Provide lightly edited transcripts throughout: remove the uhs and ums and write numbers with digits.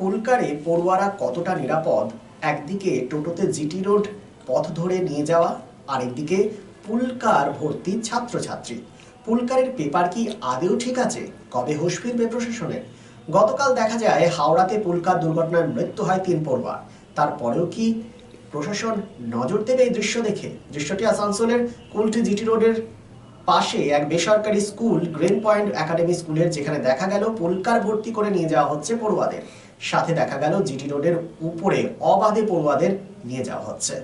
পুলকারে পড়ুয়ারা কতটা নিরাপদ? একদিকে টোটোতে জিটি রোড পথ ধরে নিয়ে যাওয়া, আরেকদিকে পুলকার ভর্তি ছাত্রছাত্রী। পুলকারের পেপার কি আদেও ঠিক আছে? কবে হোশ ফিরবে প্রশাসনের? গতকাল দেখা যায় হাওড়াতে পুলকার দুর্ঘটনায় মৃত্যু হয় 3 পড়ুয়ার। তারপরেও কি প্রশাসন নজর দেবে এই দৃশ্য দেখে? দৃশ্যটি আসানসোলের কুলটি জিটি রোডের পাশে এক বেসরকারি স্কুল গ্রিন পয়েন্ট একাডেমি স্কুলের, যেখানে দেখা গেল পুলকার ভর্তি করে নিয়ে যাওয়া হচ্ছে পড়ুয়াদের। সাথে দেখা গেল জিটি রোডের উপরে অবাধে পড়ুয়াদের নিয়ে যাওয়া হচ্ছে।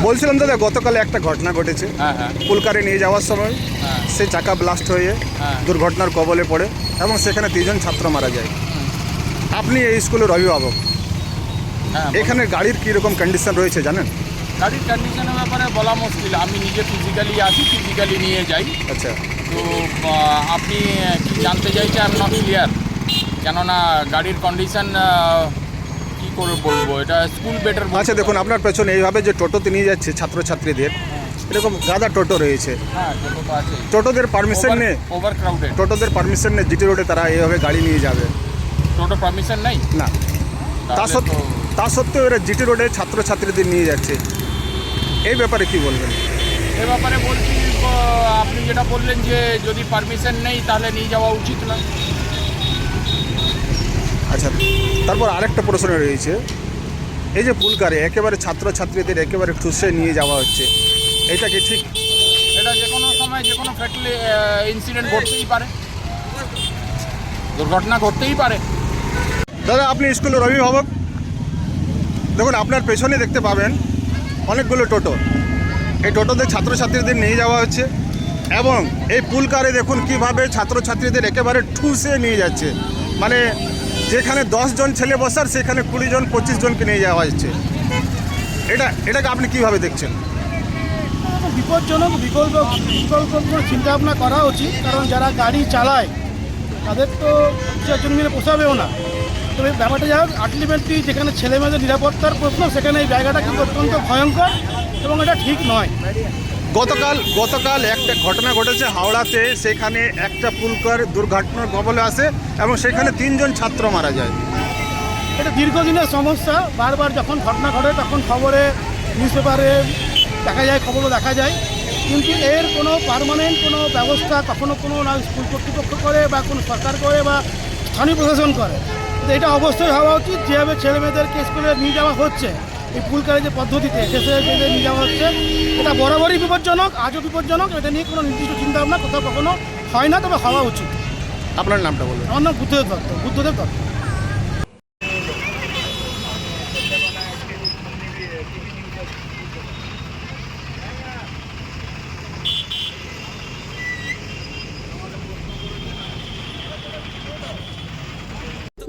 বলছিলাম দাদা, গতকাল একটা ঘটনা ঘটেছে। পুলকারে নিয়ে যাওয়ার সময় সে চাকা ব্লাস্ট হয়ে দুর্ঘটনার কবলে পড়ে এবং সেখানে 3 জন ছাত্র মারা যায়। আপনি এই স্কুলের অভিভাবক, এখানে গাড়ির কীরকম কন্ডিশন রয়েছে জানেন? গাড়ির কন্ডিশনের ব্যাপারে বলা মুশকিল। আমি নিজে ফিজিক্যালি নিয়ে যাই। আচ্ছা, তো আপনি কি জানতে চাইছেন? I am not clear. কেননা গাড়ির কন্ডিশন কী করে বলবো, এটা স্কুল বেটার। আচ্ছা দেখুন, আপনার পেছনে এইভাবে যে টোটোতে নিয়ে যাচ্ছে ছাত্রছাত্রীদের, এরকম গাদা টোটো রয়েছে। হ্যাঁ, টোটো তো আছে। টোটোদের পারমিশন নেই? Over crowded. টোটোদের পারমিশন নেই জিটি রোডে তারা এইভাবে গাড়ি নিয়ে যাবে? টোটো পারমিশন নেই না। তা সত্ত্বেও এরা জিটি রোডে ছাত্রছাত্রীদের নিয়ে যাচ্ছে, এই ব্যাপারে কি বলবেন? এ ব্যাপারে বলছি, আপনি যেটা বললেন যে যদি পারমিশন নেই তাহলে নিয়ে যাওয়া উচিত না। আচ্ছা, তারপর আরেকটা প্রশ্ন রয়েছে, এই যে পুলকারে একেবারে ছাত্রছাত্রীদের একেবারে ঠুসে নিয়ে যাওয়া হচ্ছে, এটা কি ঠিক? এটা যে কোনো সময় যে কোনো ফ্যাটাল ইনসিডেন্ট ঘটতেই পারে, দুর্ঘটনা ঘটতেই পারে। দাদা, আপনি স্কুলের অভিভাবক, দেখুন আপনার পেছনে দেখতে পাবেন অনেকগুলো টোটো। এই টোটোতে ছাত্রছাত্রীদের নিয়ে যাওয়া হচ্ছে এবং এই পুলকারে দেখুন কিভাবে ছাত্রছাত্রীদের একেবারে ঠুসে নিয়ে যাচ্ছে। মানে যেখানে 10 জন ছেলে বসার সেখানে 20 জন 25 জনকে নিয়ে যাওয়া হচ্ছে। এটাকে আপনি কিভাবে দেখছেন? বিপজ্জনক। বিকল্প চিন্তা ভাবনা করা উচিত, কারণ যারা গাড়ি চালায় তাদের তো 4 জন মিলে পোষাবেও না। তবে ব্যাপারটা যা হোক, আলটিমেটলি যেখানে ছেলেমেয়েদের নিরাপত্তার প্রশ্ন, সেখানে এই জায়গাটা কিন্তু অত্যন্ত ভয়ঙ্কর এবং এটা ঠিক নয়। গতকাল একটা ঘটনা ঘটেছে হাওড়াতে, সেখানে একটা পুলকার দুর্ঘটনার কবলে আসে এবং সেখানে 3 জন ছাত্র মারা যায়। এটা দীর্ঘদিনের সমস্যা। বারবার যখন ঘটনা ঘটে তখন খবরে, নিউজপেপারে দেখা যায়, খবরও দেখা যায়, কিন্তু এর কোনো পার্মানেন্ট কোনো ব্যবস্থা কখনো কোনো না স্কুল কর্তৃপক্ষ করে বা কোনো সরকার করে বা স্থানীয় প্রশাসন করে। তো এটা অবশ্যই হওয়া উচিত। যেভাবে ছেলেমেয়েদেরকে স্কুলে নিয়ে যাওয়া হচ্ছে এই পুলকারে যে পদ্ধতিতে দেশে নিয়ে যাওয়া হচ্ছে, এটা বরাবরই বিপজ্জনক, আজও বিপজ্জনক। এটা নিয়ে কোনো নির্দিষ্ট চিন্তাভাবনা কোথাও কখনো হয় না, তবে হওয়া উচিত। আপনার নামটা বলুন। আমার নাম বুদ্ধদেব দত্ত।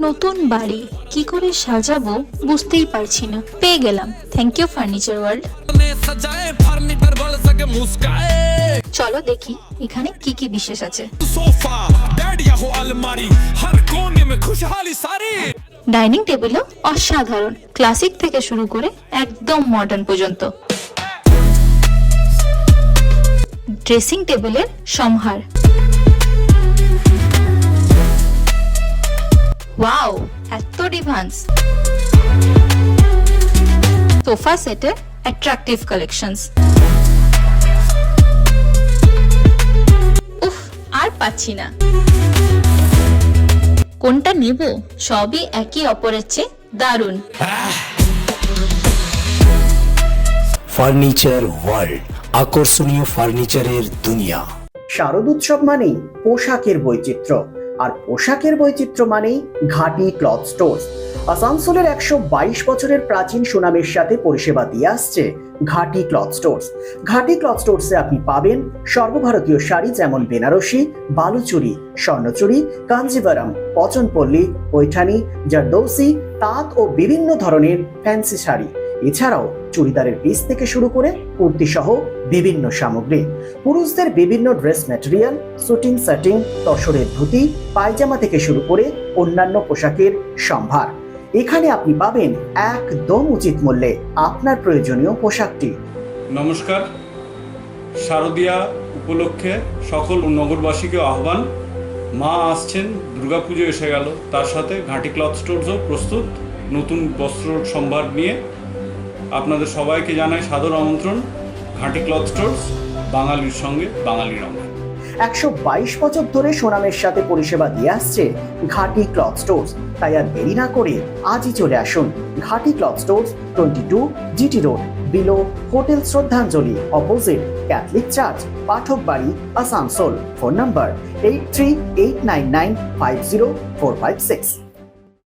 নতুন বাড়ি কি করে সাজাবো বুঝতেই পারছি না। পেয়ে গেলাম, থ্যাংক ইউ ফার্নিচার ওয়ার্ল্ড। চলো দেখি এখানে কি কি বিশেষ আছে। ডাইনিং টেবিলও অসাধারণ, ক্লাসিক থেকে শুরু করে একদম মডার্ন পর্যন্ত। ড্রেসিং টেবিলের সম্ভার, ওয়াও, এত ডিভান্স। সোফা সেটের অ্যাট্রাকটিভ কালেকশনস। উফ, আর পাচ্ছি না, কোনটা নেব? সবই একে অপরের চেয়ে দারুণ। ফার্নিচার ওয়ার্ল্ড, আকর্ষণীয় ফার্নিচারের দুনিয়া। শারদোৎসব মানেই পোশাকের বৈচিত্র্য, আর পোশাকের বৈচিত্র্য মানেই ঘাটি ক্লথ স্টোর। আসানসোলের 122 বছরের প্রাচীন সুনামের সাথে পরিষেবা দিয়ে আসছে ঘাটি ক্লথ স্টোর্স। ঘাটি ক্লথ স্টোর্সে আপনি পাবেন সর্বভারতীয় শাড়ি যেমন বেনারসি, বালুচুরি, স্বর্ণচুরি, কাঞ্জিভারাম, পচনপল্লী, পৈঠানি, জারদৌসি, তাঁত ও বিভিন্ন ধরনের ফ্যান্সি শাড়ি। এছাড়াও চুড়িদারের পিস থেকে শুরু করে কুর্তি সহ বিভিন্ন সামগ্রী। পুরুষদের বিভিন্ন ড্রেস ম্যাটেরিয়াল, শুটিং সেটিং, তসরের ধুতি, পায়জামা থেকে শুরু করে অন্যান্য পোশাকের সম্ভার। এখানে আপনি পাবেন একদম উচিত মূল্যে আপনার প্রয়োজনীয় পোশাকটি। নমস্কার, শারদীয়া উপলক্ষে সকল নগরবাসীকে আহ্বান। মা আসছেন, দুর্গাপুজো এসে গেল, তার সাথে ঘাটি ক্লথ স্টোরসও প্রস্তুত নতুন বস্ত্র সম্ভার নিয়ে। আপনাদের সবাইকে জানাই সাদর আমন্ত্রণ। ঘাটি ক্লথ স্টোরস, বাঙালির সঙ্গে বাঙালির রঙ। 122 বছর ধরে সুনামের সাথে পরিষেবা দিয়ে আসছে ঘাটি ক্লথ স্টোর্স। তাই আর দেরি না করে আজই চলে আসুন ঘাটি cloth stores, 22 GT road, below hotel শ্রদ্ধাঞ্জলি, অপোজিট ক্যাথলিক চার্চ, পাঠক বাড়ি, আসানসোল। Phone number 8389950456।